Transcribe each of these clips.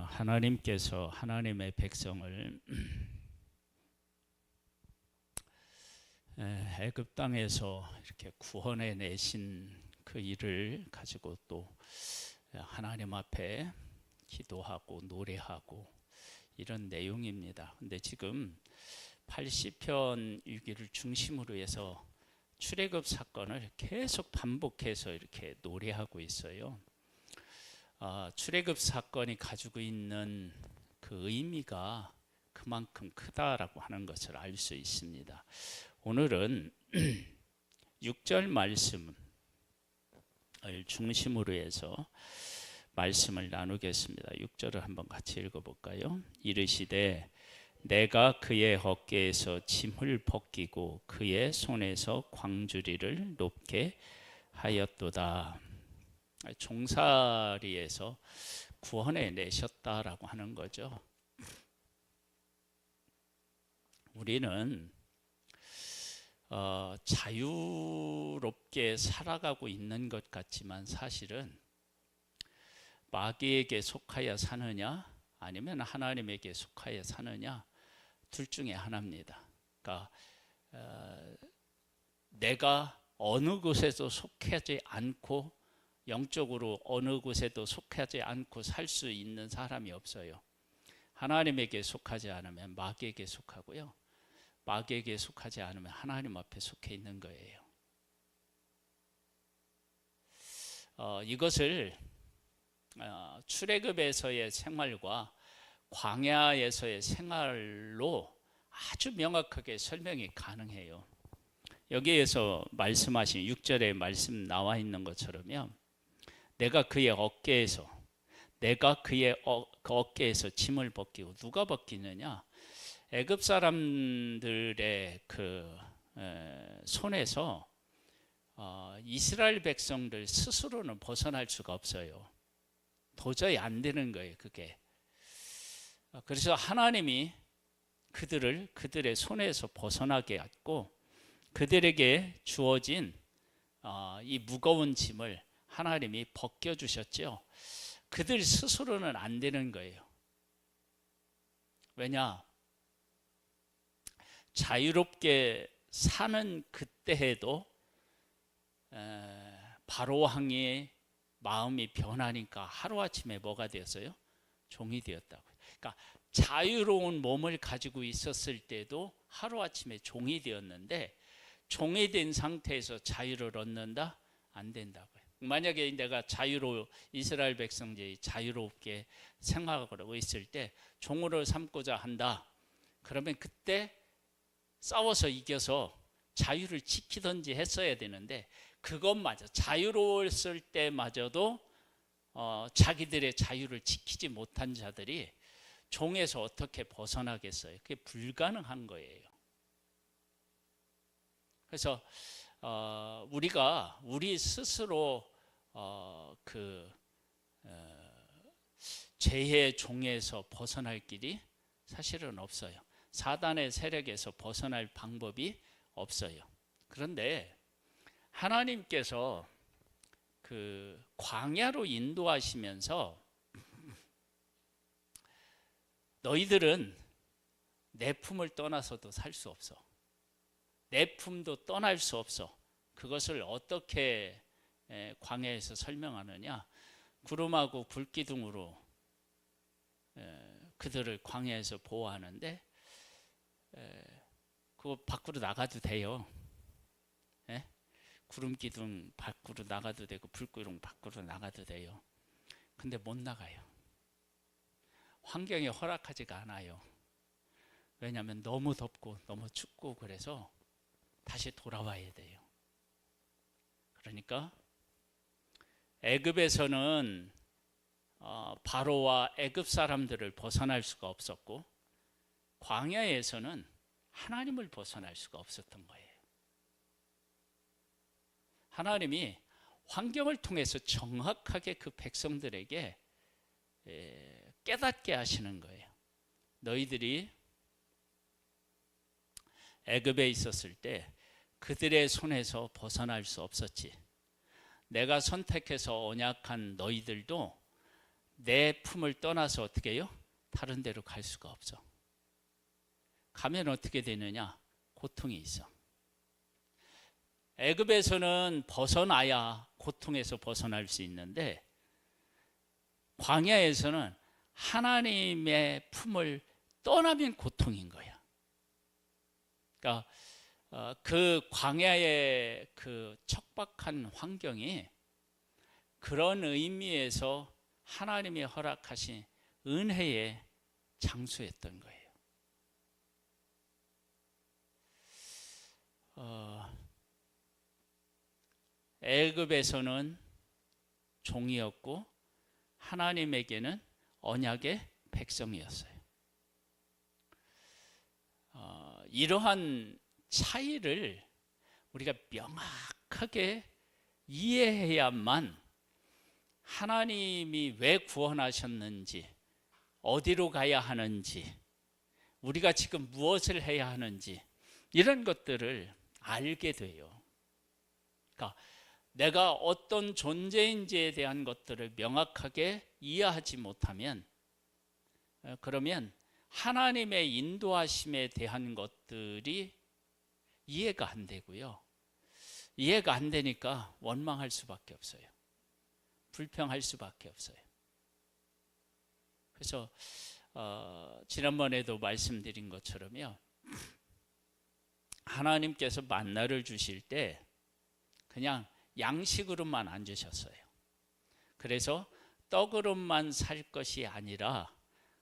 하나님께서 하나님의 백성을 애굽 땅에서 이렇게 구원해 내신 그 일을 가지고 또 하나님 앞에 기도하고 노래하고 이런 내용입니다. 근데 지금 80편 위기를 중심으로 해서 출애굽 사건을 계속 반복해서 이렇게 노래하고 있어요. 출애굽 사건이 가지고 있는 그 의미가 그만큼 크다라고 하는 것을 알 수 있습니다. 오늘은 6절 말씀을 중심으로 해서 말씀을 나누겠습니다. 6절을 한번 같이 읽어볼까요? 이르시되 내가 그의 어깨에서 짐을 벗기고 그의 손에서 광주리를 높게 하였도다. 종살이에서 구원해 내셨다라고 하는 거죠. 우리는 자유롭게 살아가고 있는 것 같지만 사실은 마귀에게 속하여 사느냐 아니면 하나님에게 속하여 사느냐 둘 중에 하나입니다. 그러니까 내가 어느 곳에도 속하지 않고 영적으로 어느 곳에도 속하지 않고 살 수 있는 사람이 없어요. 하나님에게 속하지 않으면 마귀에게 속하고요. 마귀에게 속하지 않으면 하나님 앞에 속해 있는 거예요. 이것을 출애굽에서의 생활과 광야에서의 생활로 아주 명확하게 설명이 가능해요. 여기에서 말씀하신 6절에 말씀 나와 있는 것처럼요. 내가 그의 어깨에서 짐을 벗기고 누가 벗기느냐? 애굽 사람들의 그 손에서 이스라엘 백성들 스스로는 벗어날 수가 없어요. 도저히 안 되는 거예요, 그게. 그래서 하나님이 그들의 손에서 벗어나게 했고 그들에게 주어진 이 무거운 짐을 하나님이 벗겨주셨죠. 그들 스스로는 안 되는 거예요. 왜냐? 자유롭게 사는 그때에도 바로 왕의 마음이 변하니까 하루아침에 뭐가 되었어요? 종이 되었다고. 그러니까 자유로운 몸을 가지고 있었을 때도 하루아침에 종이 되었는데 종이 된 상태에서 자유를 얻는다? 안 된다고요. 만약에 내가 이스라엘 백성들이 자유롭게 생활하고 있을 때 종으로 삼고자 한다. 그러면 그때 싸워서 이겨서 자유를 지키든지 했어야 되는데 그것마저 자유로웠을 때마저도 자기들의 자유를 지키지 못한 자들이 종에서 어떻게 벗어나겠어요? 그게 불가능한 거예요. 그래서 우리가 우리 스스로 죄의 종에서 벗어날 길이 사실은 없어요. 사단의 세력에서 벗어날 방법이 없어요. 그런데 하나님께서 그 광야로 인도하시면서 너희들은 내 품을 떠나서도 살 수 없어. 내 품도 떠날 수 없어. 그것을 어떻게 광야에서 설명하느냐? 구름하고 불기둥으로 그들을 광야에서 보호하는데 그거 밖으로 나가도 돼요. 구름 기둥 밖으로 나가도 되고 불기둥 밖으로 나가도 돼요. 근데 못 나가요. 환경이 허락하지가 않아요. 왜냐하면 너무 덥고 너무 춥고 그래서 다시 돌아와야 돼요. 그러니까 애굽에서는 바로와 애굽 사람들을 벗어날 수가 없었고 광야에서는 하나님을 벗어날 수가 없었던 거예요. 하나님이 환경을 통해서 정확하게 그 백성들에게 깨닫게 하시는 거예요. 너희들이 애굽에 있었을 때 그들의 손에서 벗어날 수 없었지. 내가 선택해서 언약한 너희들도 내 품을 떠나서 어떻게 해요? 다른 데로 갈 수가 없어. 가면 어떻게 되느냐? 고통이 있어. 애굽에서는 벗어나야 고통에서 벗어날 수 있는데 광야에서는 하나님의 품을 떠나면 고통인 거야. 그러니까 그 광야의 그 척박한 환경이 그런 의미에서 하나님이 허락하신 은혜의 장소였던 거예요. 애굽에서는 종이었고 하나님에게는 언약의 백성이었어요. 이러한 차이를 우리가 명확하게 이해해야만 하나님이 왜 구원하셨는지, 어디로 가야 하는지, 우리가 지금 무엇을 해야 하는지 이런 것들을 알게 돼요. 그러니까 내가 어떤 존재인지에 대한 것들을 명확하게 이해하지 못하면 그러면 하나님의 인도하심에 대한 것들이 이해가 안 되고요. 이해가 안 되니까 원망할 수밖에 없어요. 불평할 수밖에 없어요. 그래서 지난번에도 말씀드린 것처럼요. 하나님께서 만나를 주실 때 그냥 양식으로만 안 주셨어요. 그래서 떡으로만 살 것이 아니라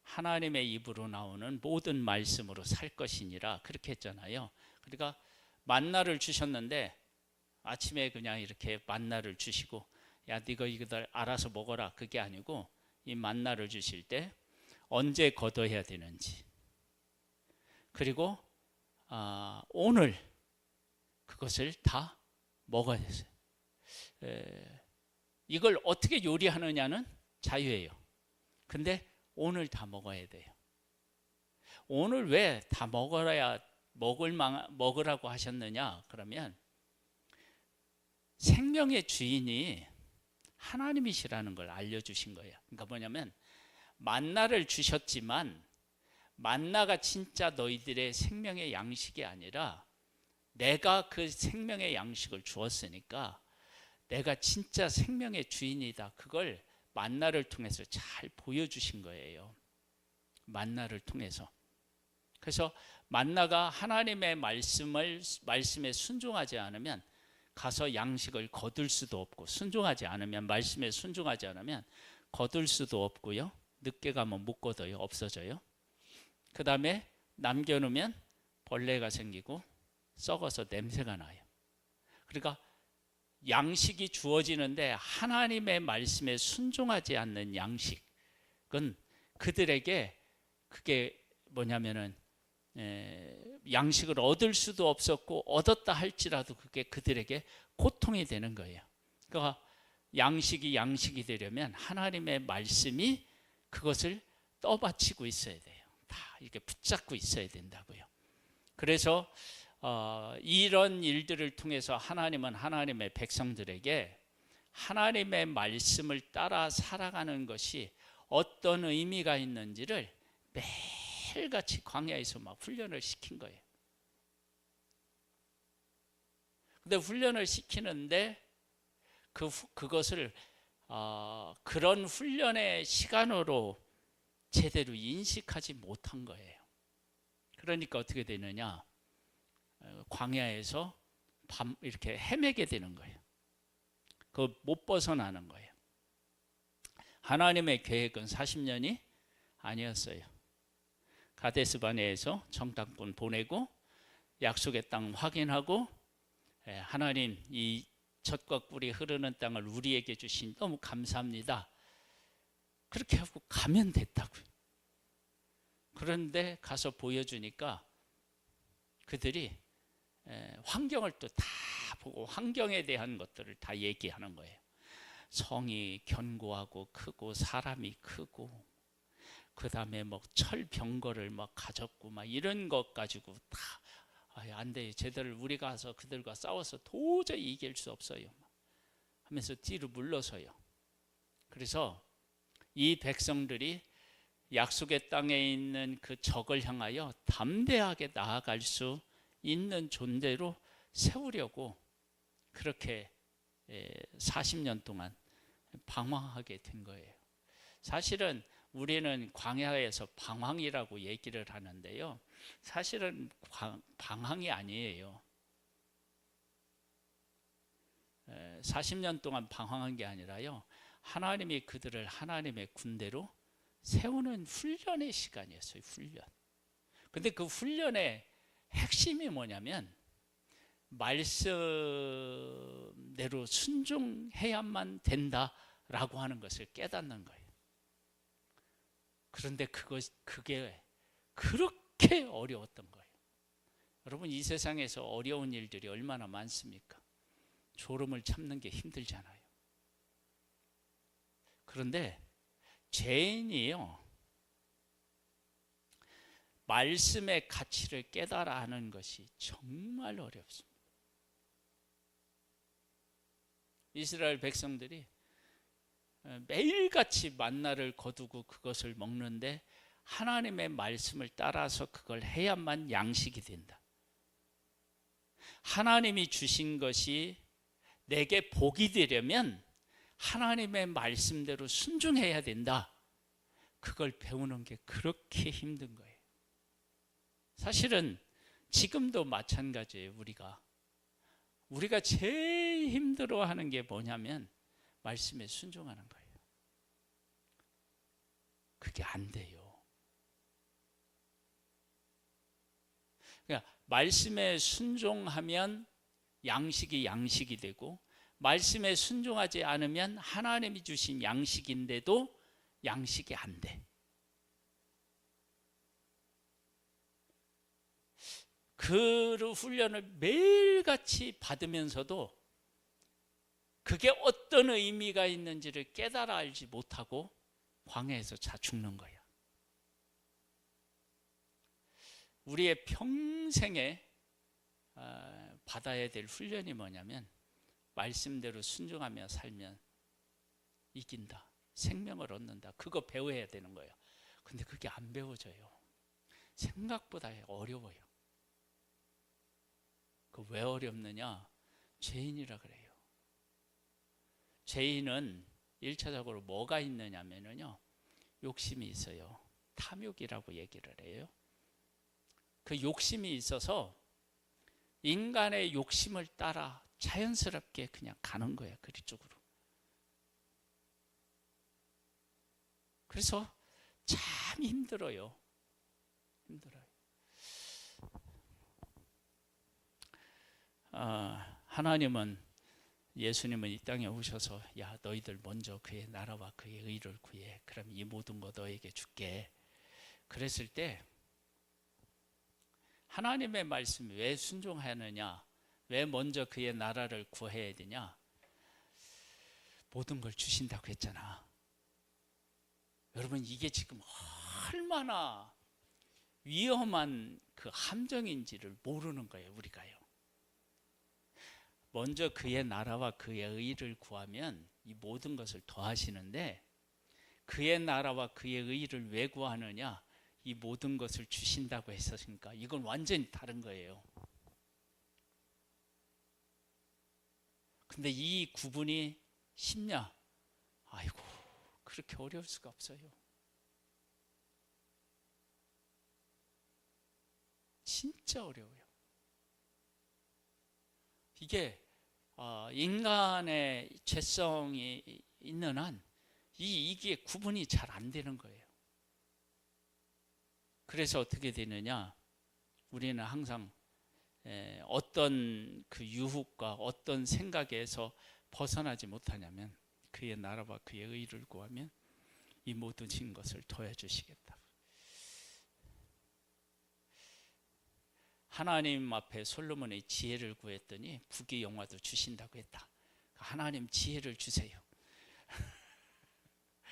하나님의 입으로 나오는 모든 말씀으로 살 것이니라 그렇게 했잖아요. 그러니까 만나를 주셨는데 아침에 그냥 이렇게 만나를 주시고 야 네가 이거 알아서 먹어라 그게 아니고 이 만나를 주실 때 언제 거둬야 되는지 그리고 오늘 그것을 다 먹어야 돼요. 이걸 어떻게 요리하느냐는 자유예요. 근데 오늘 다 먹어야 돼요. 오늘 왜 다 먹으라고 하셨느냐? 그러면 생명의 주인이 하나님이시라는 걸 알려주신 거예요. 그러니까 뭐냐면 만나를 주셨지만 만나가 진짜 너희들의 생명의 양식이 아니라 내가 그 생명의 양식을 주었으니까 내가 진짜 생명의 주인이다. 그걸 만나를 통해서 잘 보여주신 거예요. 만나를 통해서. 그래서 만나가 하나님의 말씀에 순종하지 않으면 가서 양식을 거둘 수도 없고 순종하지 않으면 말씀에 순종하지 않으면 거둘 수도 없고요. 늦게 가면 못 거둬요. 없어져요. 그 다음에 남겨놓으면 벌레가 생기고 썩어서 냄새가 나요. 그러니까 양식이 주어지는데 하나님의 말씀에 순종하지 않는 양식은 그들에게 그게 뭐냐면은 양식을 얻을 수도 없었고 얻었다 할지라도 그게 그들에게 고통이 되는 거예요. 그러니까 양식이 되려면 하나님의 말씀이 그것을 떠받치고 있어야 돼요. 다 이렇게 붙잡고 있어야 된다고요. 그래서 이런 일들을 통해서 하나님은 하나님의 백성들에게 하나님의 말씀을 따라 살아가는 것이 어떤 의미가 있는지를 매일같이 광야에서 막 훈련을 시킨 거예요. 근데 훈련을 시키는데 그것을 그런 훈련의 시간으로 제대로 인식하지 못한 거예요. 그러니까 어떻게 되느냐? 광야에서 이렇게 헤매게 되는 거예요. 못 벗어나는 거예요. 하나님의 계획은 40년이 아니었어요. 가데스 바네에서 정탐꾼 보내고 약속의 땅 확인하고 하나님 이 젖과 꿀이 흐르는 땅을 우리에게 주신 너무 감사합니다. 그렇게 하고 가면 됐다고요. 그런데 가서 보여주니까 그들이 환경을 또 다 보고 환경에 대한 것들을 다 얘기하는 거예요. 성이 견고하고 크고 사람이 크고 그 다음에 뭐 철병거를 막 가졌고 막 이런 것 가지고 다 안 돼요. 제대로 우리 가서 그들과 싸워서 도저히 이길 수 없어요. 하면서 뒤로 물러서요. 그래서 이 백성들이 약속의 땅에 있는 그 적을 향하여 담대하게 나아갈 수 있는 존재로 세우려고 그렇게 40년 동안 방황하게 된 거예요. 사실은 우리는 광야에서 방황이라고 얘기를 하는데요. 사실은 방황이 아니에요. 40년 동안 방황한 게 아니라요. 하나님이 그들을 하나님의 군대로 세우는 훈련의 시간이었어요. 훈련. 근데 그 훈련의 핵심이 뭐냐면 말씀대로 순종해야만 된다라고 하는 것을 깨닫는 거예요. 그런데 그게 그렇게 어려웠던 거예요. 여러분, 이 세상에서 어려운 일들이 얼마나 많습니까? 졸음을 참는 게 힘들잖아요. 그런데 죄인이요, 말씀의 가치를 깨달아 하는 것이 정말 어렵습니다. 이스라엘 백성들이 매일같이 만나를 거두고 그것을 먹는데 하나님의 말씀을 따라서 그걸 해야만 양식이 된다. 하나님이 주신 것이 내게 복이 되려면 하나님의 말씀대로 순종해야 된다. 그걸 배우는 게 그렇게 힘든 거예요. 사실은 지금도 마찬가지예요. 우리가 제일 힘들어하는 게 뭐냐면 말씀에 순종하는 거예요. 그게 안 돼요. 그러니까 말씀에 순종하면 양식이 되고, 말씀에 순종하지 않으면 하나님이 주신 양식인데도 양식이 안 돼. 그 훈련을 매일같이 받으면서도 그게 어떤 의미가 있는지를 깨달아 알지 못하고 광야에서 죽는 거야. 우리의 평생에 받아야 될 훈련이 뭐냐면 말씀대로 순종하며 살면 이긴다, 생명을 얻는다, 그거 배워야 되는 거예요. 근데 그게 안 배워져요. 생각보다 어려워요. 그 왜 어렵느냐? 죄인이라 그래요. 죄인은 1차적으로 뭐가 있느냐면요, 욕심이 있어요. 탐욕이라고 얘기를 해요. 그 욕심이 있어서 인간의 욕심을 따라 자연스럽게 그냥 가는 거예요. 그쪽으로. 그래서 참 힘들어요. 하나님은, 예수님은 이 땅에 오셔서 야, 너희들 먼저 그의 나라와 그의 의를 구해. 그럼 이 모든 거 너에게 줄게. 그랬을 때 하나님의 말씀이 왜 순종하느냐? 왜 먼저 그의 나라를 구해야 되냐? 모든 걸 주신다고 했잖아. 여러분, 이게 지금 얼마나 위험한 그 함정인지를 모르는 거예요, 우리가요. 먼저 그의 나라와 그의 의를 구하면 이 모든 것을 더하시는데, 그의 나라와 그의 의를 왜 구하느냐? 이 모든 것을 주신다고 했으니까 이건 완전히 다른 거예요. 근데 이 구분이 쉽냐? 아이고, 그렇게 어려울 수가 없어요. 진짜 어려워요. 이게 인간의 죄성이 있는 한 이게 구분이 잘 안 되는 거예요. 그래서 어떻게 되느냐? 우리는 항상 어떤 그 유혹과 어떤 생각에서 벗어나지 못하냐면 그의 나라와 그의 의를 구하면 이 모든 것을 더해주시겠다. 하나님 앞에 솔로몬의 지혜를 구했더니 부귀영화도 주신다고 했다. 하나님 지혜를 주세요.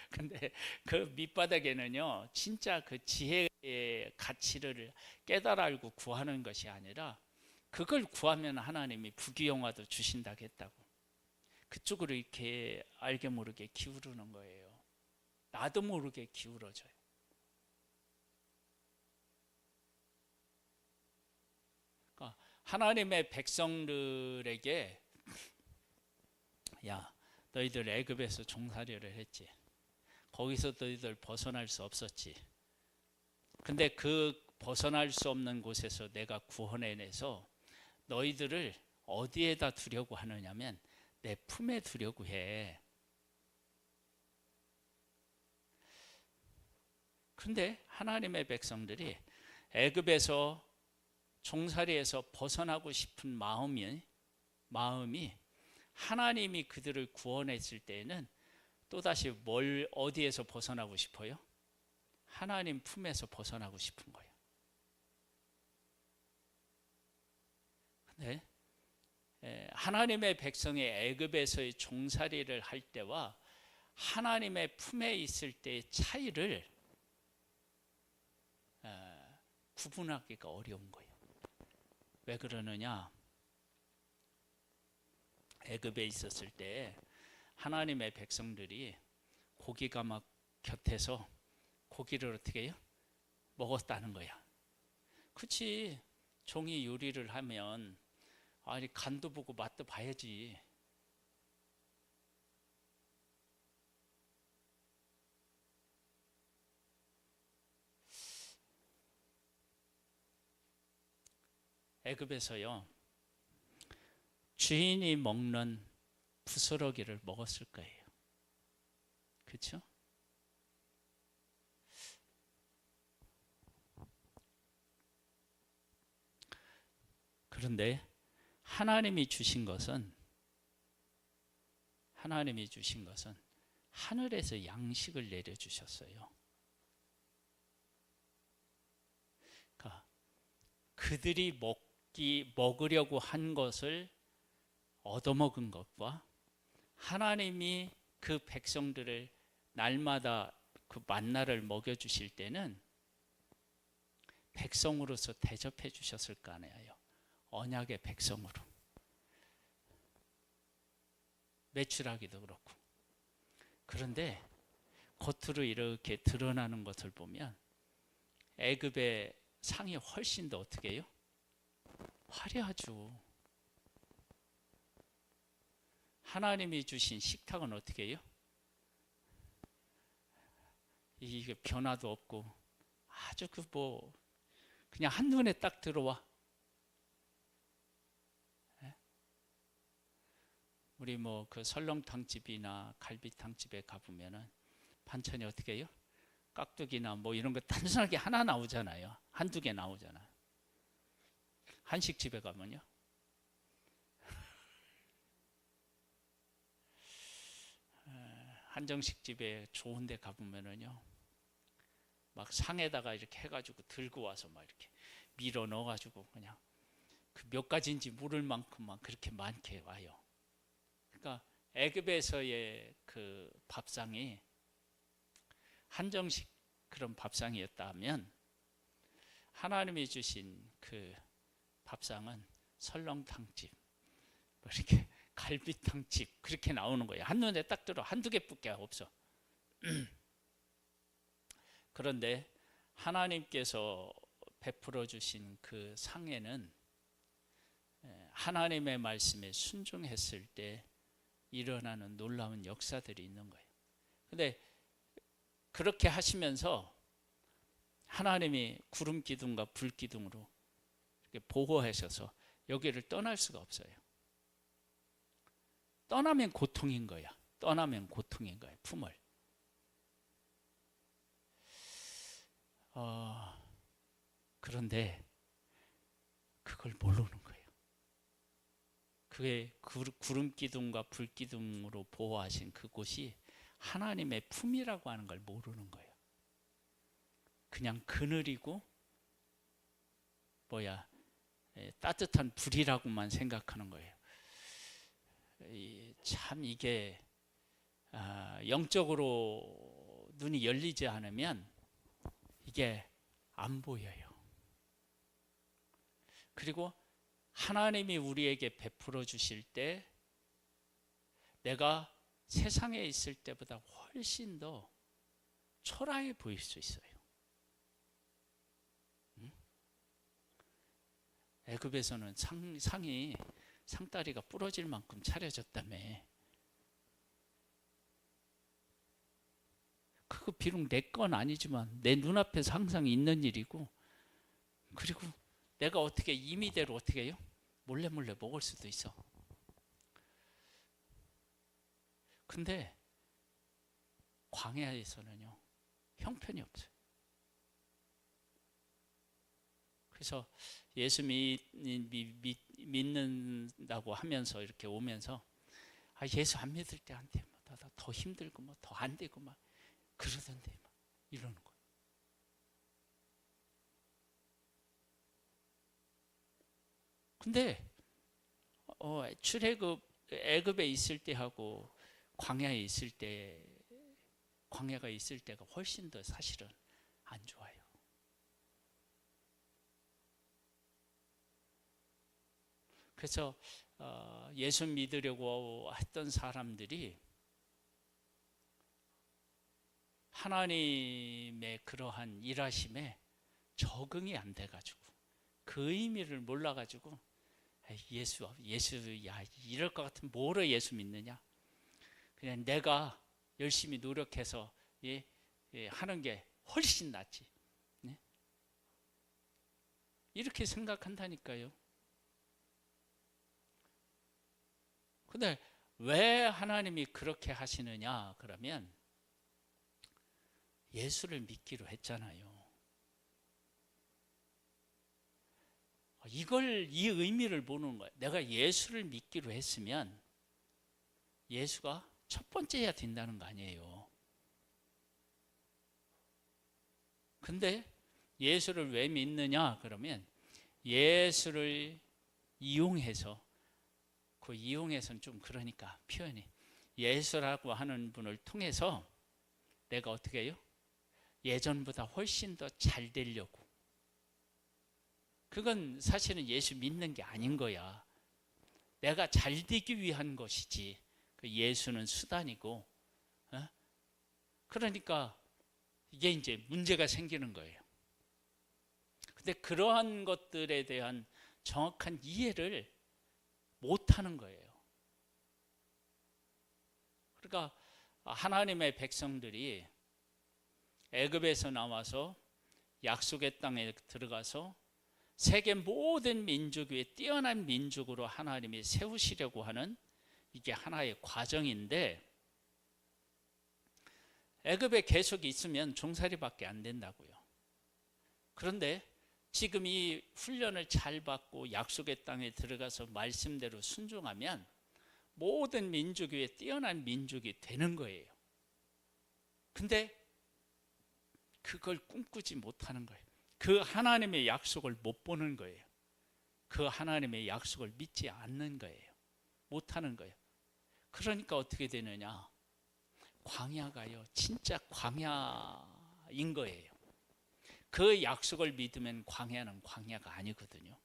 근데 그 밑바닥에는요, 진짜 그 지혜의 가치를 깨달아 알고 구하는 것이 아니라 그걸 구하면 하나님이 부귀영화도 주신다고 했다고. 그쪽으로 이렇게 알게 모르게 기울이는 거예요. 나도 모르게 기울어져요. 그러니까 하나님의 백성들에게 야, 너희들 애굽에서 종살이를 했지. 거기서 너희들 벗어날 수 없었지. 근데 그 벗어날 수 없는 곳에서 내가 구원해내서 너희들을 어디에다 두려고 하느냐면 내 품에 두려고 해. 그런데 하나님의 백성들이 애굽에서 종살이에서 벗어나고 싶은 마음이 하나님이 그들을 구원했을 때에는 또다시 어디에서 벗어나고 싶어요? 하나님 품에서 벗어나고 싶은 거예요. 근데 하나님의 백성이 애굽에서의 종살이를 할 때와 하나님의 품에 있을 때의 차이를 구분하기가 어려운 거예요. 왜 그러느냐? 애굽에 있었을 때 하나님의 백성들이 고기가 막 곁에서 고기를 어떻게 해요? 먹었다는 거야. 그치? 종이 요리를 하면 아니 간도 보고 맛도 봐야지. 애굽에서요 주인이 먹는 부스러기를 먹었을 거예요. 그렇죠? 그런데 하나님이 주신 것은 하늘에서 양식을 내려주셨어요. 그러니까 그들이 먹으려고 한 것을 얻어먹은 것과 하나님이 그 백성들을 날마다 그 만나를 먹여주실 때는 백성으로서 대접해 주셨을 거 아니에요. 언약의 백성으로. 매출하기도 그렇고. 그런데 겉으로 이렇게 드러나는 것을 보면 애굽의 상이 훨씬 더 어떻게 해요? 화려하죠. 하나님이 주신 식탁은 어떻게 해요? 이게 변화도 없고 아주 그냥 한눈에 딱 들어와. 우리 그 설렁탕집이나 갈비탕집에 가보면은 반찬이 어떻게 해요? 깍두기나 이런 거 단순하게 하나 나오잖아요. 한두 개 나오잖아요. 한식집에 가면요. 한정식집에 좋은 데 가보면은요. 막 상에다가 이렇게 해가지고 들고 와서 막 이렇게 밀어 넣어가지고 그냥 그 몇 가지인지 모를 만큼만 그렇게 많게 와요. 그러니까 애굽에서의 그 밥상이 한정식 그런 밥상이었다면 하나님이 주신 그 밥상은 설렁탕집, 이렇게 갈비탕집 그렇게 나오는 거예요. 한눈에 딱 들어 한두 개밖에 없어. 그런데 하나님께서 베풀어 주신 그 상에는 하나님의 말씀에 순종했을 때 일어나는 놀라운 역사들이 있는 거예요. 근데 그렇게 하시면서 하나님이 구름 기둥과 불 기둥으로 이렇게 보호하셔서 여기를 떠날 수가 없어요. 떠나면 고통인 거야. 떠나면 고통인 거야. 품을. 그런데 그걸 모르는 거예요. 그게 구름 기둥과 불 기둥으로 보호하신 그곳이 하나님의 품이라고 하는 걸 모르는 거예요. 그냥 그늘이고 따뜻한 불이라고만 생각하는 거예요. 참 이게 영적으로 눈이 열리지 않으면 이게 안 보여요. 그리고 하나님이 우리에게 베풀어 주실 때 내가 세상에 있을 때보다 훨씬 더 초라해 보일 수 있어요. 애굽에서는 상다리가 부러질 만큼 차려졌다며. 그거 비록 내 건 아니지만 내 눈앞에서 항상 있는 일이고, 그리고 내가 어떻게 임의대로 어떻게 해요? 몰래 먹을 수도 있어. 근데 광야에서는요, 형편이 없어요. 그래서 예수 믿는다고 하면서 이렇게 오면서, 예수 안 믿을 때한테 더 힘들고 더 안 되고 막 그러던데 막 이러는 거예요. 근데 애굽에 있을 때하고 광야가 있을 때가 훨씬 더 사실은 안 좋아요. 그래서 예수 믿으려고 했던 사람들이 하나님의 그러한 일하심에 적응이 안 돼가지고, 그 의미를 몰라가지고, 예수야 이럴 것 같으면 뭐로 예수 믿느냐, 그냥 내가 열심히 노력해서 하는 게 훨씬 낫지, 네? 이렇게 생각한다니까요. 근데 왜 하나님이 그렇게 하시느냐 그러면, 예수를 믿기로 했잖아요. 이 의미를 보는 거예요. 내가 예수를 믿기로 했으면 예수가 첫 번째야 된다는 거 아니에요. 근데 예수를 왜 믿느냐 그러면, 예수를 이용해서, 그 이용해서는 좀 그러니까 표현이, 예수라고 하는 분을 통해서 내가 어떻게 해요? 예전보다 훨씬 더 잘 되려고. 그건 사실은 예수 믿는 게 아닌 거야. 내가 잘 되기 위한 것이지, 그 예수는 수단이고. 그러니까 이게 이제 문제가 생기는 거예요. 근데 그러한 것들에 대한 정확한 이해를 못하는 거예요. 그러니까 하나님의 백성들이 애굽에서 나와서 약속의 땅에 들어가서 세계 모든 민족 위에 뛰어난 민족으로 하나님이 세우시려고 하는, 이게 하나의 과정인데, 애굽에 계속 있으면 종살이밖에 안 된다고요. 그런데 지금 이 훈련을 잘 받고 약속의 땅에 들어가서 말씀대로 순종하면 모든 민족 위에 뛰어난 민족이 되는 거예요. 근데 그걸 꿈꾸지 못하는 거예요. 그 하나님의 약속을 못 보는 거예요. 그 하나님의 약속을 믿지 않는 거예요. 못하는 거예요. 그러니까 어떻게 되느냐, 광야가요 진짜 광야인 거예요. 그 약속을 믿으면 광야는 광야가 아니거든요.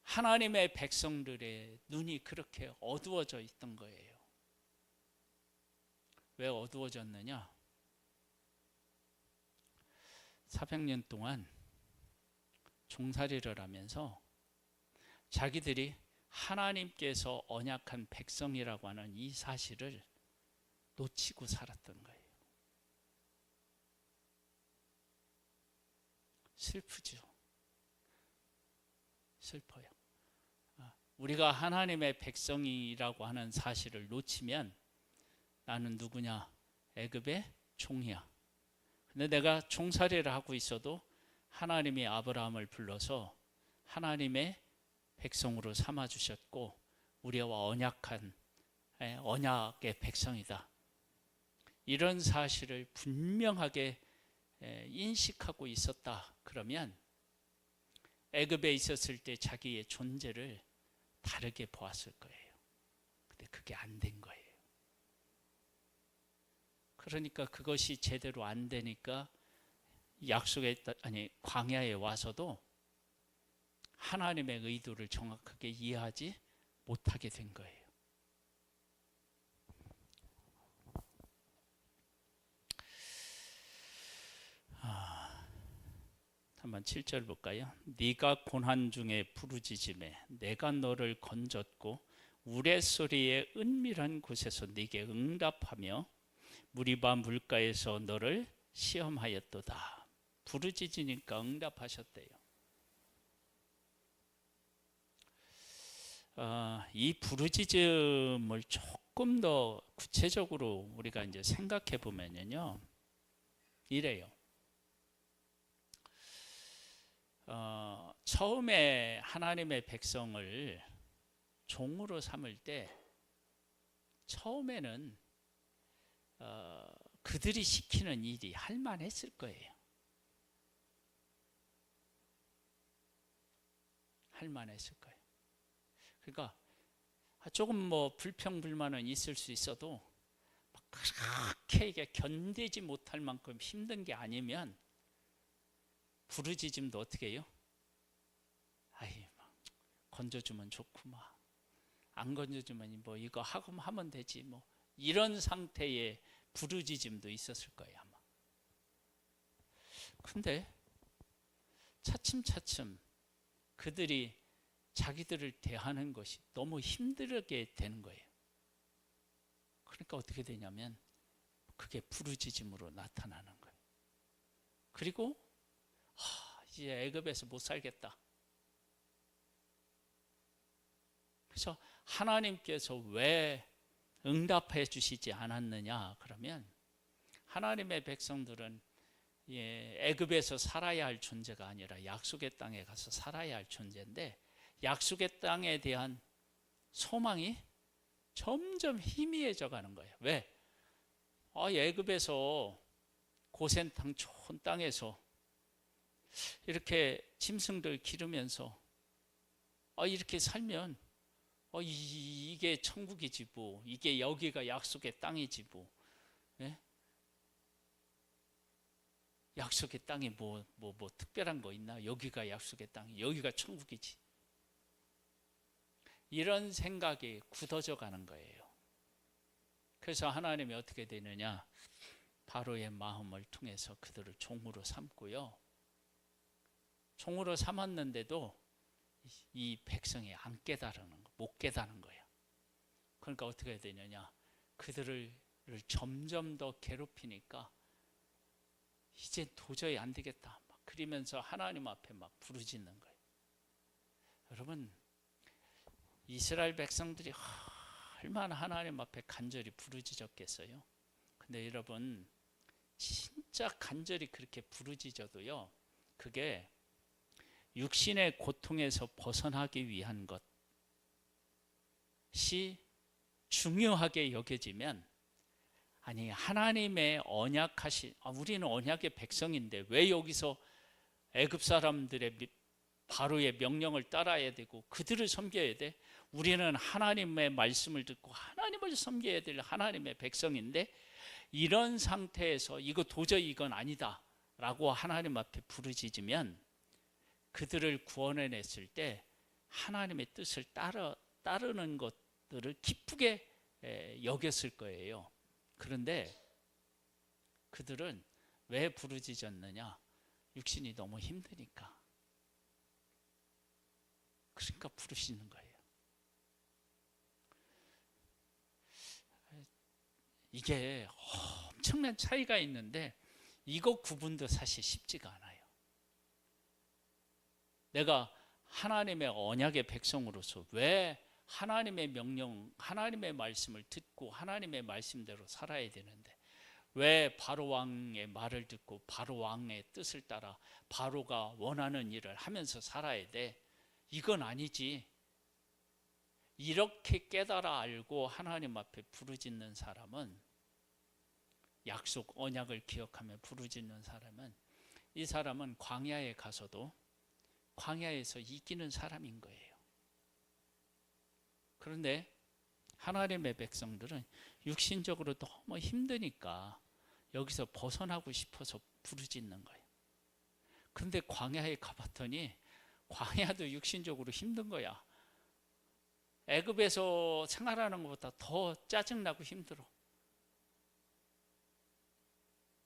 하나님의 백성들의 눈이 그렇게 어두워져 있던 거예요. 왜 어두워졌느냐? 400년 동안 종살이를 하면서 자기들이 하나님께서 언약한 백성이라고 하는 이 사실을 놓치고 살았던 거예요. 슬프죠. 슬퍼요. 우리가 하나님의 백성이라고 하는 사실을 놓치면 나는 누구냐? 애굽의 종이야. 근데 내가 종살이를 하고 있어도 하나님이 아브라함을 불러서 하나님의 백성으로 삼아주셨고 우리와 언약한 언약의 백성이다. 이런 사실을 분명하게 인식하고 있었다. 그러면 애굽에 있었을 때 자기의 존재를 다르게 보았을 거예요. 근데 그게 안 된 거예요. 그러니까 그것이 제대로 안 되니까 광야에 와서도 하나님의 의도를 정확하게 이해하지 못하게 된 거예요. 한번 7절 볼까요? 네가 고난 중에 부르짖음에 내가 너를 건졌고 우레소리의 은밀한 곳에서 네게 응답하며 무리바 물가에서 너를 시험하였도다. 부르짖으니까 응답하셨대요. 이 부르짖음을 조금 더 구체적으로 우리가 이제 생각해 보면요, 이래요. 처음에 하나님의 백성을 종으로 삼을 때 처음에는 그들이 시키는 일이 할만했을 거예요. 할만했을 거예요. 그러니까 조금 뭐 불평불만은 있을 수 있어도 그렇게 이게 견디지 못할 만큼 힘든 게 아니면 부르짖음도 어떻게 해요? 아이, 건져주면 좋구만. 안 건져주면 뭐 이거 하면 되지 뭐. 이런 상태의 부르짖음도 있었을 거예요 아마. 근데 차츰차츰 그들이 자기들을 대하는 것이 너무 힘들게 되는 거예요. 그러니까 어떻게 되냐면 그게 부르짖음으로 나타나는 거예요. 그리고 이제 애굽에서 못 살겠다. 그래서 하나님께서 왜 응답해 주시지 않았느냐 그러면 하나님의 백성들은 애굽에서 살아야 할 존재가 아니라 약속의 땅에 가서 살아야 할 존재인데 약속의 땅에 대한 소망이 점점 희미해져 가는 거예요. 왜? 애굽에서 고센 땅 좋은 땅에서 이렇게 짐승들 기르면서 이렇게 살면 이게 천국이지 뭐, 이게 여기가 약속의 땅이지 뭐. 예? 약속의 땅에 뭐 특별한 거 있나? 여기가 약속의 땅이, 여기가 천국이지. 이런 생각이 굳어져 가는 거예요. 그래서 하나님이 어떻게 되느냐? 바로의 마음을 통해서 그들을 종으로 삼고요. 종으로 삼았는데도 이 백성이 안 깨달은 거, 못 깨달은 거예요. 그러니까 어떻게 해야 되느냐? 그들을 점점 더 괴롭히니까 이제 도저히 안 되겠다. 막 그러면서 하나님 앞에 막 부르짖는 거예요. 여러분, 이스라엘 백성들이 얼마나 하나님 앞에 간절히 부르짖었겠어요? 근데 여러분, 진짜 간절히 그렇게 부르짖어도요, 그게 육신의 고통에서 벗어나기 위한 것이 중요하게 여겨지면, 아니 하나님의 언약하신, 우리는 언약의 백성인데 왜 여기서 애굽 사람들의 바로의 명령을 따라야 되고 그들을 섬겨야 돼? 우리는 하나님의 말씀을 듣고 하나님을 섬겨야 될 하나님의 백성인데, 이런 상태에서 이거 도저히 이건 아니다 라고 하나님 앞에 부르짖으면 그들을 구원해냈을 때 하나님의 뜻을 따르는 것들을 기쁘게 여겼을 거예요. 그런데 그들은 왜 부르짖었느냐? 육신이 너무 힘드니까. 그러니까 부르짖는 거예요. 이게 엄청난 차이가 있는데 이거 구분도 사실 쉽지가 않아요. 내가 하나님의 언약의 백성으로서 왜 하나님의 명령, 하나님의 말씀을 듣고 하나님의 말씀대로 살아야 되는데 왜 바로 왕의 말을 듣고 바로 왕의 뜻을 따라 바로가 원하는 일을 하면서 살아야 돼? 이건 아니지. 이렇게 깨달아 알고 하나님 앞에 부르짖는 사람은, 약속 언약을 기억하며 부르짖는 사람은, 이 사람은 광야에 가서도 광야에서 이기는 사람인 거예요. 그런데 하나님의 백성들은 육신적으로 너무 힘드니까 여기서 벗어나고 싶어서 부르짖는 거예요. 그런데 광야에 가봤더니 광야도 육신적으로 힘든 거야. 애굽에서 생활하는 것보다 더 짜증나고 힘들어.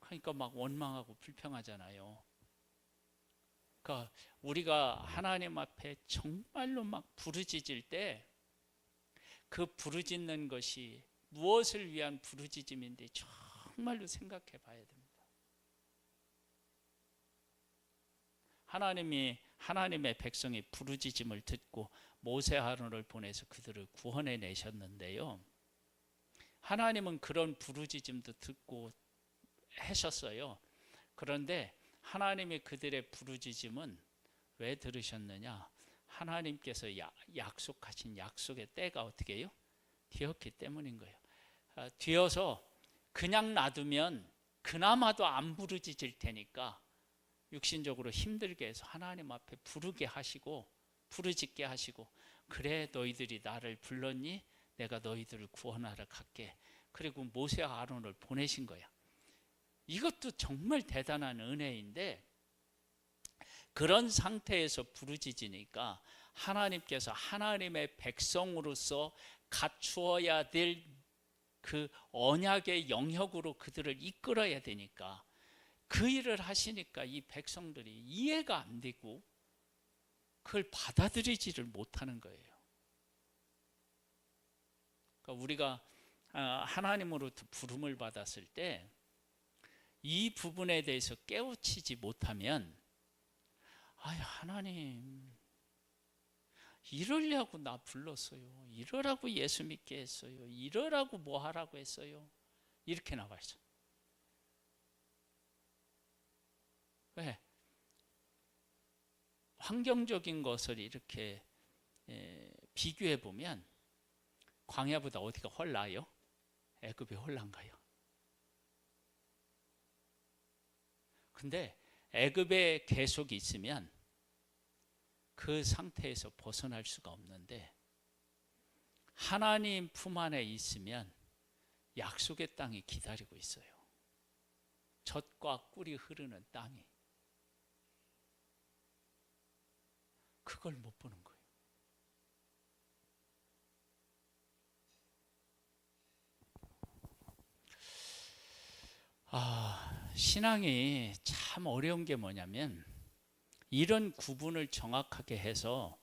그러니까 막 원망하고 불평하잖아요. 그러니까 우리가 하나님 앞에 정말로 막 부르짖을 때 그 부르짖는 것이 무엇을 위한 부르짖음인데 정말로 생각해 봐야 됩니다. 하나님이 하나님의 백성의 부르짖음을 듣고 모세 아론을 보내서 그들을 구원해 내셨는데요. 하나님은 그런 부르짖음도 듣고 하셨어요. 그런데 하나님이 그들의 부르짖음은 왜 들으셨느냐? 하나님께서 약속하신 약속의 때가 어떻게 해요? 뒤었기 때문인 거예요. 뒤어서 그냥 놔두면 그나마도 안 부르짖을 테니까 육신적으로 힘들게 해서 하나님 앞에 부르게 하시고 부르짖게 하시고, 그래 너희들이 나를 불렀니? 내가 너희들을 구원하러 갈게. 그리고 모세와 아론을 보내신 거야. 이것도 정말 대단한 은혜인데, 그런 상태에서 부르짖으니까 하나님께서 하나님의 백성으로서 갖추어야 될 그 언약의 영역으로 그들을 이끌어야 되니까, 그 일을 하시니까 이 백성들이 이해가 안 되고 그걸 받아들이지를 못하는 거예요. 그러니까 우리가 하나님으로부터 부름을 받았을 때 이 부분에 대해서 깨우치지 못하면, 아유 하나님 이러려고 나 불렀어요, 이러라고 예수 믿게 했어요, 이러라고 뭐 하라고 했어요, 이렇게 나와있어. 왜? 환경적인 것을 이렇게 비교해 보면 광야보다 어디가 훨 나아요? 애굽이 훨 나은가요? 근데 애굽에 계속 있으면 그 상태에서 벗어날 수가 없는데, 하나님 품 안에 있으면 약속의 땅이 기다리고 있어요. 젖과 꿀이 흐르는 땅이. 그걸 못 보는 거예요. 신앙이 참 어려운 게 뭐냐면, 이런 구분을 정확하게 해서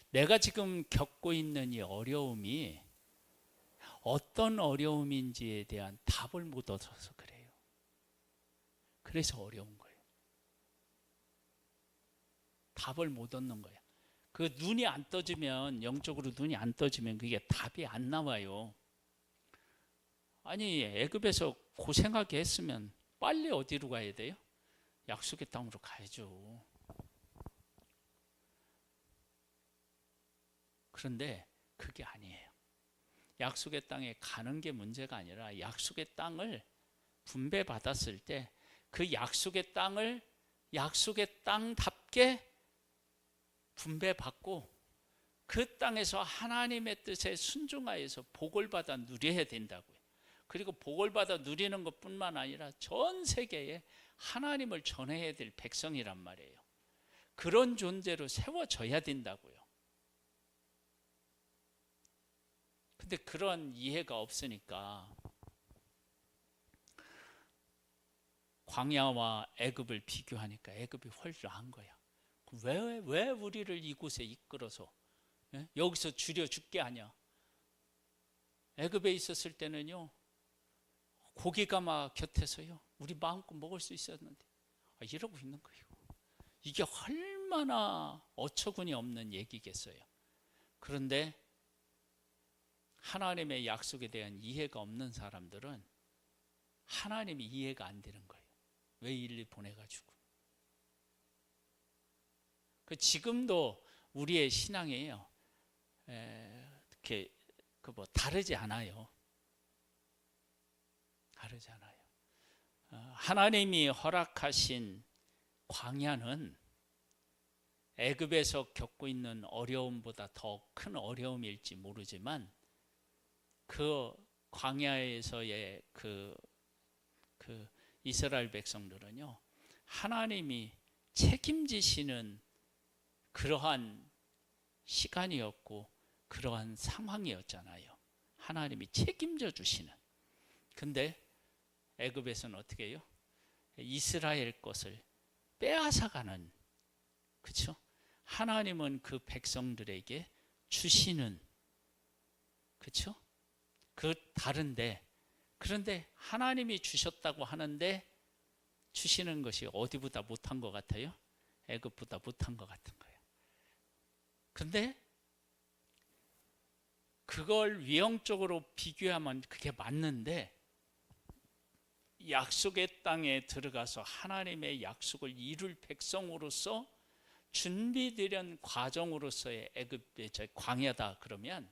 내가 지금 겪고 있는 이 어려움이 어떤 어려움인지에 대한 답을 못 얻어서 그래요. 그래서 어려운 거예요. 답을 못 얻는 거야. 그 눈이 안 떠지면, 영적으로 눈이 안 떠지면 그게 답이 안 나와요. 아니 애굽에서 고생하게 했으면 빨리 어디로 가야 돼요? 약속의 땅으로 가야죠. 그런데 그게 아니에요. 약속의 땅에 가는 게 문제가 아니라, 약속의 땅을 분배받았을 때 그 약속의 땅을 약속의 땅답게 분배받고 그 땅에서 하나님의 뜻에 순종하여서 복을 받아 누려야 된다고요. 그리고 복을 받아 누리는 것뿐만 아니라 전 세계에 하나님을 전해야 될 백성이란 말이에요. 그런 존재로 세워져야 된다고요. 근데 그런 이해가 없으니까 광야와 애굽을 비교하니까 애굽이 훨씬 나은 거야. 왜 우리를 이곳에 이끌어서 여기서 줄여 죽게 하냐? 애굽에 있었을 때는요, 고기가 막 곁에서요 우리 마음껏 먹을 수 있었는데 이러고 있는 거예요. 이게 얼마나 어처구니 없는 얘기겠어요. 그런데 하나님의 약속에 대한 이해가 없는 사람들은 하나님이 이해가 안 되는 거예요. 왜 일일이 보내가지고. 지금도 우리의 신앙이에요. 이렇게 다르지 않아요. 다르지 않아요. 하나님이 허락하신 광야는 애굽에서 겪고 있는 어려움보다 더 큰 어려움일지 모르지만, 그 광야에서의 그 이스라엘 백성들은요, 하나님이 책임지시는 그러한 시간이었고 그러한 상황이었잖아요. 하나님이 책임져 주시는. 근데 애굽에서는 어떻게 해요? 이스라엘 것을 빼앗아가는 그렇죠? 하나님은 그 백성들에게 주시는, 그렇죠? 그 다른데, 그런데 하나님이 주셨다고 하는데 주시는 것이 어디보다 못한 것 같아요? 애굽보다 못한 것 같은 거예요. 근데 그걸 위형적으로 비교하면 그게 맞는데, 약속의 땅에 들어가서 하나님의 약속을 이룰 백성으로서 준비되는 과정으로서의 애굽의 광야다 그러면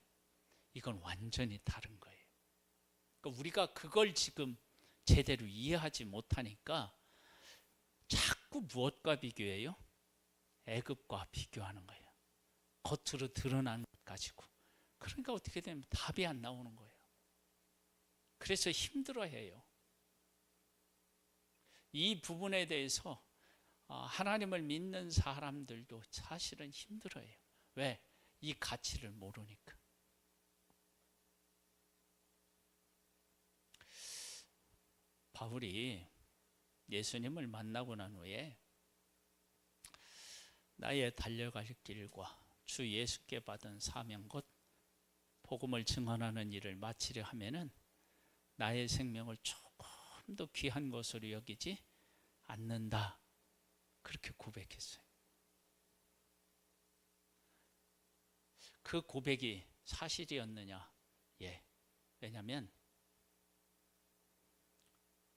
이건 완전히 다른 거예요. 그러니까 우리가 그걸 지금 제대로 이해하지 못하니까 자꾸 무엇과 비교해요? 애굽과 비교하는 거예요. 겉으로 드러난 것 가지고. 그러니까 어떻게 되면 답이 안 나오는 거예요. 그래서 힘들어해요. 이 부분에 대해서 하나님을 믿는 사람들도 사실은 힘들어해요. 왜? 이 가치를 모르니까. 바울이 예수님을 만나고 난 후에 나의 달려갈 길과 주 예수께 받은 사명 곧 복음을 증언하는 일을 마치려 하면은 나의 생명을 조금 더 귀한 것으로 여기지 않는다. 그렇게 고백했어요. 그 고백이 사실이었느냐? 예. 왜냐하면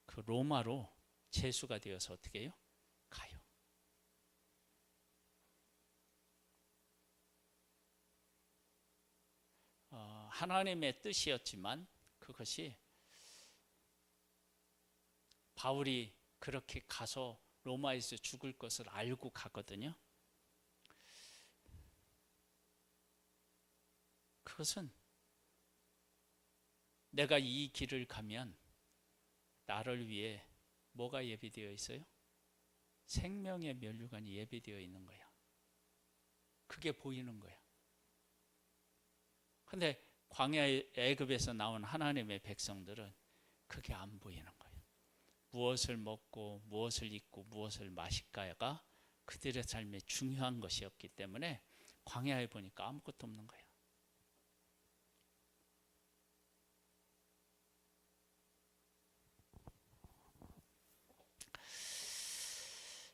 그 로마로 제수가 되어서 어떻게 해요? 가요. 하나님의 뜻이었지만 그것이 바울이 그렇게 가서 로마에서 죽을 것을 알고 가거든요. 그것은 내가 이 길을 가면 나를 위해 뭐가 예비되어 있어요? 생명의 면류관이 예비되어 있는 거야. 그게 보이는 거야. 근데 광야의 애굽에서 나온 하나님의 백성들은 그게 안 보이는 거예요. 무엇을 먹고 무엇을 입고 무엇을 마실까가 그들의 삶에 중요한 것이었기 때문에 광야에 보니까 아무것도 없는 거예요.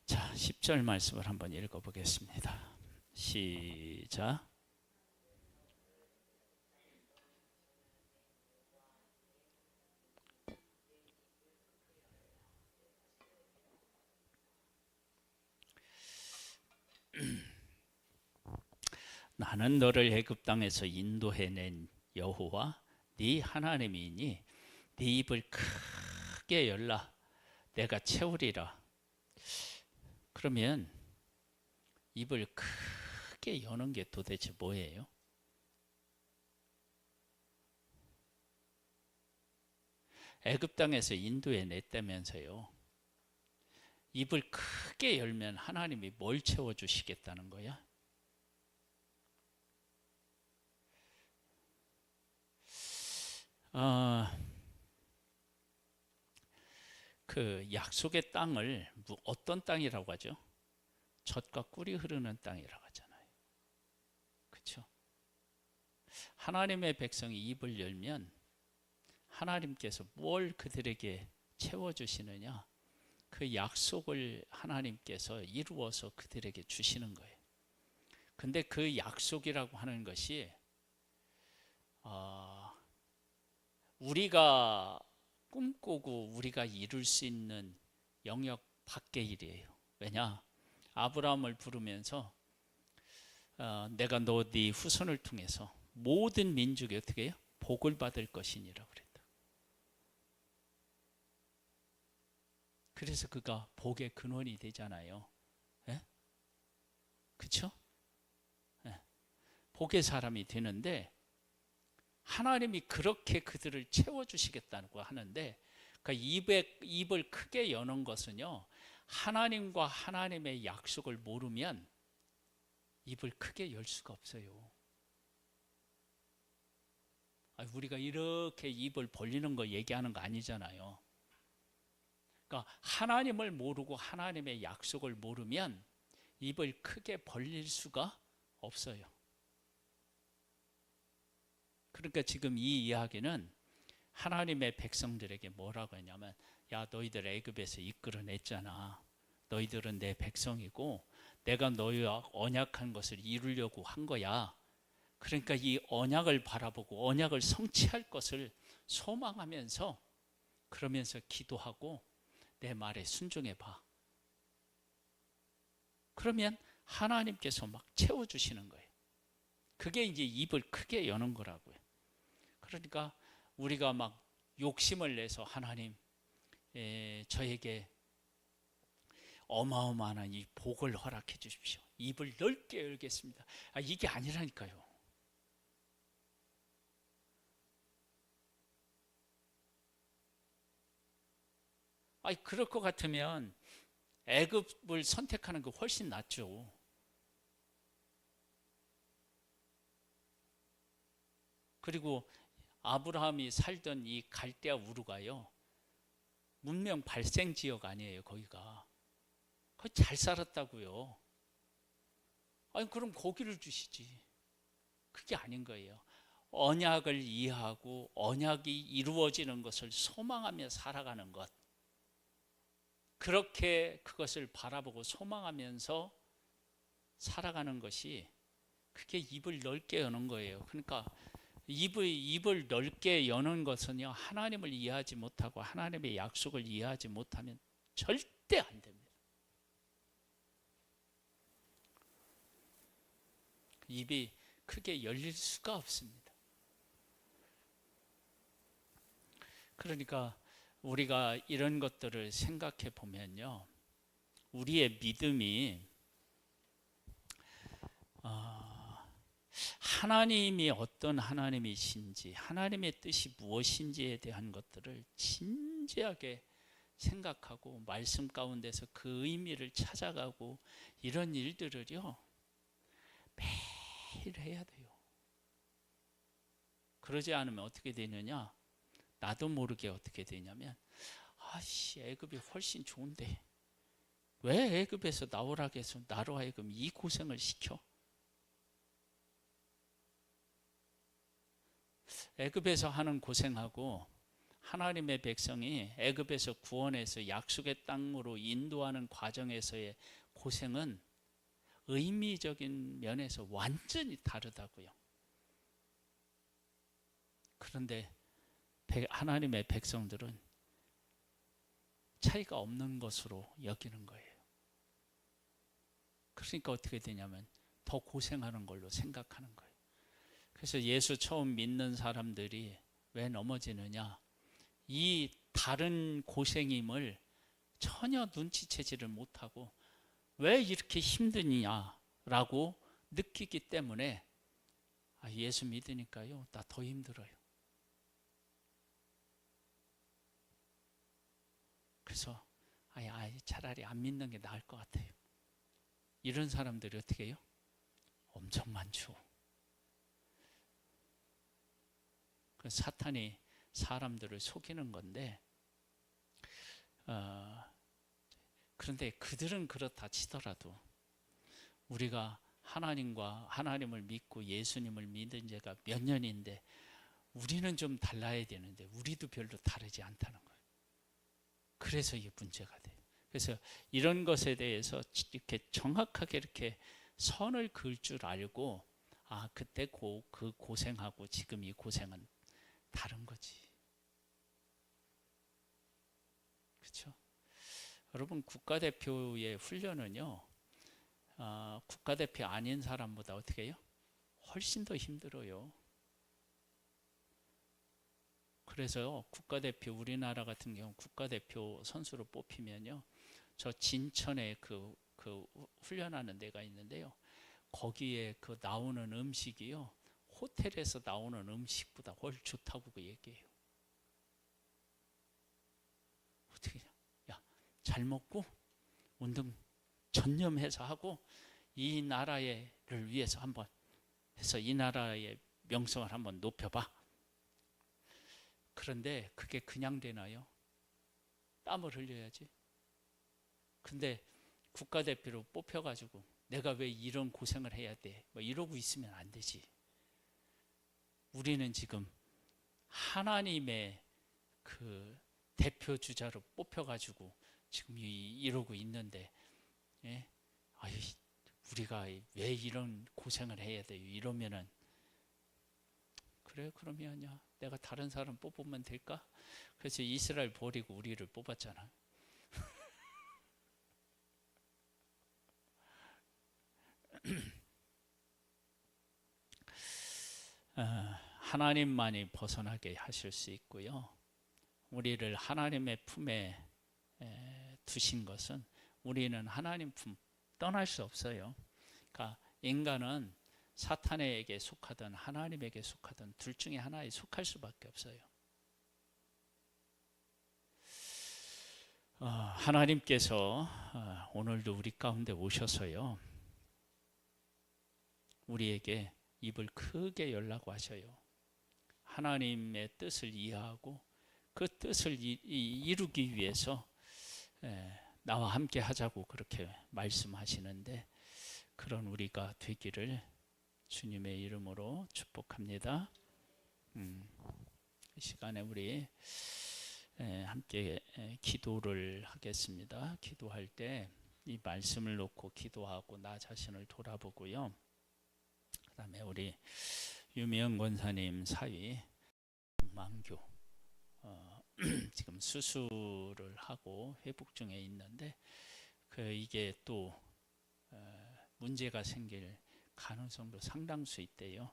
자, 10절 말씀을 한번 읽어보겠습니다. 시작. 나는 너를 애굽 땅에서 인도해낸 여호와 네 하나님이니 네 입을 크게 열라 내가 채우리라. 그러면 입을 크게 여는 게 도대체 뭐예요? 애굽 땅에서 인도해냈다면서요. 입을 크게 열면 하나님이 뭘 채워주시겠다는 거야? 그 약속의 땅을 어떤 땅이라고 하죠? 젖과 꿀이 흐르는 땅이라고 하잖아요. 그렇죠? 하나님의 백성이 입을 열면 하나님께서 뭘 그들에게 채워주시느냐? 그 약속을 하나님께서 이루어서 그들에게 주시는 거예요. 근데 그 약속이라고 하는 것이 우리가 꿈꾸고 우리가 이룰 수 있는 영역 밖의 일이에요. 왜냐? 아브라함을 부르면서 내가 너 네 후손을 통해서 모든 민족이 어떻게 해요? 복을 받을 것이니라 그랬다. 그래서 그가 복의 근원이 되잖아요. 예? 그렇죠? 예. 복의 사람이 되는데 하나님이 그렇게 그들을 채워주시겠다고 하는데 그러니까 입을 크게 여는 것은요. 하나님과 하나님의 약속을 모르면 입을 크게 열 수가 없어요. 우리가 이렇게 입을 벌리는 거 얘기하는 거 아니잖아요. 그러니까 하나님을 모르고 하나님의 약속을 모르면 입을 크게 벌릴 수가 없어요. 그러니까 지금 이 이야기는 하나님의 백성들에게 뭐라고 했냐면, 야, 너희들 애굽에서 이끌어냈잖아. 너희들은 내 백성이고 내가 너희와 언약한 것을 이루려고 한 거야. 그러니까 이 언약을 바라보고 언약을 성취할 것을 소망하면서, 그러면서 기도하고 내 말에 순종해 봐. 그러면 하나님께서 막 채워주시는 거예요. 그게 이제 입을 크게 여는 거라고요. 그러니까 우리가 막 욕심을 내서 하나님, 저에게 어마어마한 이 복을 허락해 주십시오. 입을 넓게 열겠습니다. 이게 아니라니까요. 그럴 것 같으면 애굽을 선택하는 게 훨씬 낫죠. 그리고 아브라함이 살던 이 갈대아 우르가요, 문명 발생 지역 아니에요. 거기가 거기 잘 살았다고요. 그럼 거기를 주시지. 그게 아닌 거예요. 언약을 이해하고 언약이 이루어지는 것을 소망하며 살아가는 것, 그렇게 그것을 바라보고 소망하면서 살아가는 것이, 그게 입을 넓게 여는 거예요. 그러니까 입을 넓게 여는 것은요, 하나님을 이해하지 못하고 하나님의 약속을 이해하지 못하면 절대 안 됩니다. 입이 크게 열릴 수가 없습니다. 그러니까 우리가 이런 것들을 생각해 보면요, 우리의 믿음이 하나님이 어떤 하나님이신지, 하나님의 뜻이 무엇인지에 대한 것들을 진지하게 생각하고 말씀 가운데서 그 의미를 찾아가고, 이런 일들을요 매일 해야 돼요. 그러지 않으면 어떻게 되느냐, 나도 모르게 어떻게 되냐면, 애굽이 훨씬 좋은데 왜 애굽에서 나오라고 해서 나로 하여금 이 고생을 시켜? 애굽에서 하는 고생하고 하나님의 백성이 애굽에서 구원해서 약속의 땅으로 인도하는 과정에서의 고생은 의미적인 면에서 완전히 다르다고요. 그런데 하나님의 백성들은 차이가 없는 것으로 여기는 거예요. 그러니까 어떻게 되냐면 더 고생하는 걸로 생각하는 거예요. 그래서 예수 처음 믿는 사람들이 왜 넘어지느냐, 이 다른 고생임을 전혀 눈치채지를 못하고 왜 이렇게 힘드냐라고 느끼기 때문에, 예수 믿으니까요 나 더 힘들어요. 그래서 차라리 안 믿는 게 나을 것 같아요. 이런 사람들이 어떻게 해요? 엄청 많죠. 사탄이 사람들을 속이는 건데, 그런데 그들은 그렇다 치더라도 우리가 하나님을 믿고 예수님을 믿은 지가 몇 년인데 우리는 좀 달라야 되는데 우리도 별로 다르지 않다는 거예요. 그래서 이게 문제가 돼요. 그래서 이런 것에 대해서 이렇게 정확하게 이렇게 선을 그을 줄 알고, 그때 그 고생하고 지금 이 고생은 다른 거지. 그렇죠? 여러분, 국가대표의 훈련은요, 국가대표 아닌 사람보다 어떻게 해요? 훨씬 더 힘들어요. 그래서 우리나라 같은 경우 국가대표 선수로 뽑히면요, 저 진천에 그 훈련하는 데가 있는데요, 거기에 그 나오는 음식이요, 호텔에서 나오는 음식보다 훨씬 좋다고 그 얘기해요. 어떻게, 잘 먹고 운동 전념해서 하고 이 나라를 위해서 한번 해서 이 나라의 명성을 한번 높여봐. 그런데 그게 그냥 되나요? 땀을 흘려야지. 근데 국가대표로 뽑혀가지고 내가 왜 이런 고생을 해야 돼? 뭐 이러고 있으면 안 되지. 우리는 지금 하나님의 그 대표 주자로 뽑혀가지고 지금 이러고 있는데, 예? 아유, 우리가 왜 이런 고생을 해야 돼요? 이러면은, 그래, 그러면요, 내가 다른 사람 뽑으면 될까? 그래서 이스라엘 버리고 우리를 뽑았잖아. 하나님만이 벗어나게 하실 수 있고요. 우리를 하나님의 품에 두신 것은 우리는 하나님 품 떠날 수 없어요. 그러니까 인간은 사탄에게 속하든 하나님에게 속하든 둘 중에 하나에 속할 수밖에 없어요. 하나님께서 오늘도 우리 가운데 오셔서요, 우리에게 입을 크게 열라고 하셔요. 하나님의 뜻을 이해하고 그 뜻을 이루기 위해서 나와 함께 하자고 그렇게 말씀하시는데, 그런 우리가 되기를 주님의 이름으로 축복합니다. 이 시간에 우리 함께 기도를 하겠습니다. 기도할 때 이 말씀을 놓고 기도하고 나 자신을 돌아보고요. 그 다음에 우리 유미영 권사님 사위 망교 지금 수술을 하고 회복 중에 있는데, 이게 또 문제가 생길 가능성도 상당수 있대요.